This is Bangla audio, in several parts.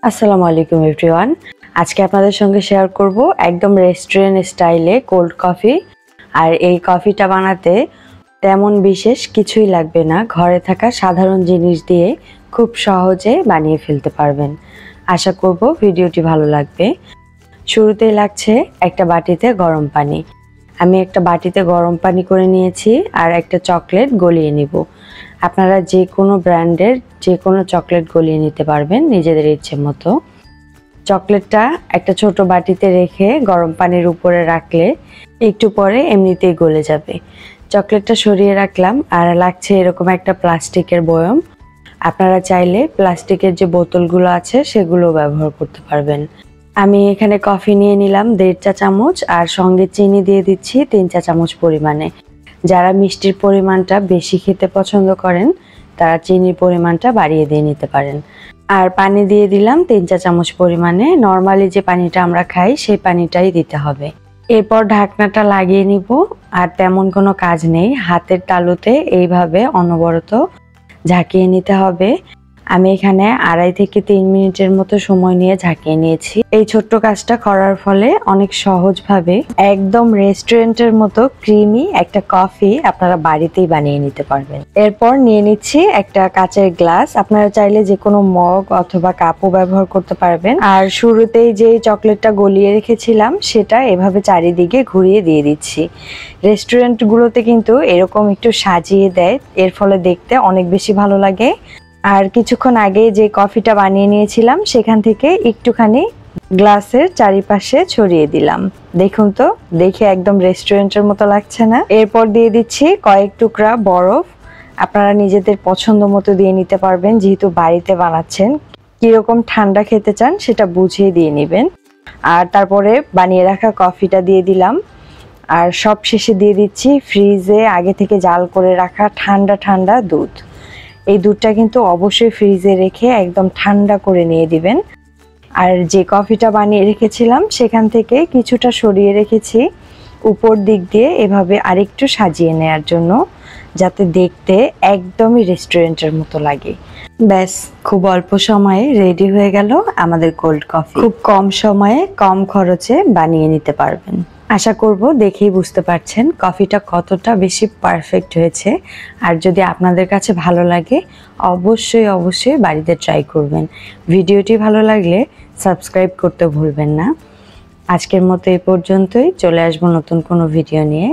আসসালামু আলাইকুম এভরিওয়ান। আজকে আপনাদের সঙ্গে শেয়ার করব একদম রেস্টুরেন্ট স্টাইলে কোল্ড কফি। আর এই কফিটা বানাতে তেমন বিশেষ কিছুই লাগবে না, ঘরে থাকা সাধারণ জিনিস দিয়ে খুব সহজে বানিয়ে ফেলতে পারবেন। আশা করব ভিডিওটি ভালো লাগবে। শুরুতেই লাগছে একটা বাটিতে গরম পানি। আমি একটা বাটিতে গরম পানি করে নিয়েছি আর একটা চকলেট গলিয়ে নিব। আপনারা যে কোনো ব্র্যান্ডের যে কোনো চকলেট গলিয়ে নিতে পারবেন নিজেদের ইচ্ছে মতো। চকলেটটা একটা ছোট বাটিতে রেখে গরম পানির উপরে রাখলে একটু পরে এমনিতেই গলে যাবে। চকলেটটা সরিয়ে রাখলাম আর লাগছে এরকম একটা প্লাস্টিকের বয়ম। আপনারা চাইলে প্লাস্টিকের যে বোতলগুলো আছে সেগুলো ব্যবহার করতে পারবেন। আমি এখানে কফি নিয়ে নিলাম 1.5 চা চামচ আর সঙ্গে চিনি দিয়ে দিচ্ছি 3 চা চামচ পরিমাণে। যারা মিষ্টির পরিমাণটা বেশি খেতে পছন্দ করেন তারা চিনির পরিমাণটা বাড়িয়ে দিয়ে নিতে পারেন। আর পানি দিয়ে দিলাম 3 চা চামচ পরিমাণে। নর্মালি যে পানিটা আমরা খাই সেই পানিটাই দিতে হবে। এরপর ঢাকনাটা লাগিয়ে নিব। আর তেমন কোনো কাজ নেই, হাতের তালুতে এইভাবে অনবরত ঝাঁকিয়ে নিতে হবে। আমি এখানে 2.5 থেকে 3 মিনিটের মতো সময় নিয়ে ঝাঁকিয়ে নিয়েছি। এই ছোট্ট কাজটা করার ফলে অনেক সহজভাবে একদম রেস্টুরেন্টের মতো ক্রিমি একটা কফি আপনারা বাড়িতেই বানিয়ে নিতে পারবেন। এরপর নিয়ে নিচ্ছি একটা কাচের গ্লাস। আপনারা চাইলে যে কোনো মগ অথবা কাপও ব্যবহার করতে পারবেন। আর শুরুতেই যে চকলেটটা গলিয়ে রেখেছিলাম সেটা এভাবে চারিদিকে ঘুরিয়ে দিয়ে দিচ্ছি। রেস্টুরেন্টগুলোতে কিন্তু এরকম একটু সাজিয়ে দেয়, এর ফলে দেখতে অনেক বেশি ভালো লাগে। আর কিছুক্ষণ আগে যে কফিটা বানিয়ে নিয়েছিলাম সেখান থেকে একটুখানি গ্লাসের চারিপাশে ছড়িয়ে দিলাম। দেখুন তো, দেখে একদম রেস্টুরেন্টের মতো লাগছে না? এরপর দিয়ে দিচ্ছি কয়েক টুকরা বরফ। আপনারা নিজেদের পছন্দ মতো দিয়ে নিতে পারবেন, যেহেতু বাড়িতে বানাচ্ছেন। কিরকম ঠান্ডা খেতে চান সেটা বুঝিয়ে দিয়ে নেবেন। আর তারপরে বানিয়ে রাখা কফিটা দিয়ে দিলাম। আর সব শেষে দিয়ে দিচ্ছি ফ্রিজে আগে থেকে জাল করে রাখা ঠান্ডা ঠান্ডা দুধ। এই দুধটা কিন্তু অবশ্যই ফ্রিজে রেখে একদম ঠান্ডা করে নিয়ে দিবেন। আর যে কফিটা বানিয়ে রেখেছিলাম সেখান থেকে কিছুটা সরিয়ে রেখেছি উপর দিক দিয়ে এভাবে আরেকটু সাজিয়ে নেওয়ার জন্য, যাতে দেখতে একদমই রেস্টুরেন্টের মতো লাগে। ব্যাস, খুব অল্প সময়ে রেডি হয়ে গেল আমাদের কোল্ড কফি। খুব কম সময়ে কম খরচে বানিয়ে নিতে পারবেন। আশা করব দেখেই বুঝতে পারছেন কফিটা কতটা বেশি পারফেক্ট হয়েছে। আর যদি আপনাদের কাছে ভালো লাগে অবশ্যই বাড়িতে ট্রাই করবেন। ভিডিওটি ভালো লাগলে সাবস্ক্রাইব করতে ভুলবেন না। আজকের মতো এই পর্যন্তই, চলে আসবো নতুন কোনো ভিডিও নিয়ে।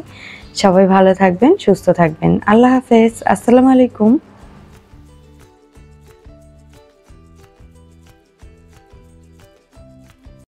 সবাই ভালো থাকবেন, সুস্থ থাকবেন। আল্লাহ হাফেজ, আসসালামু আলাইকুম।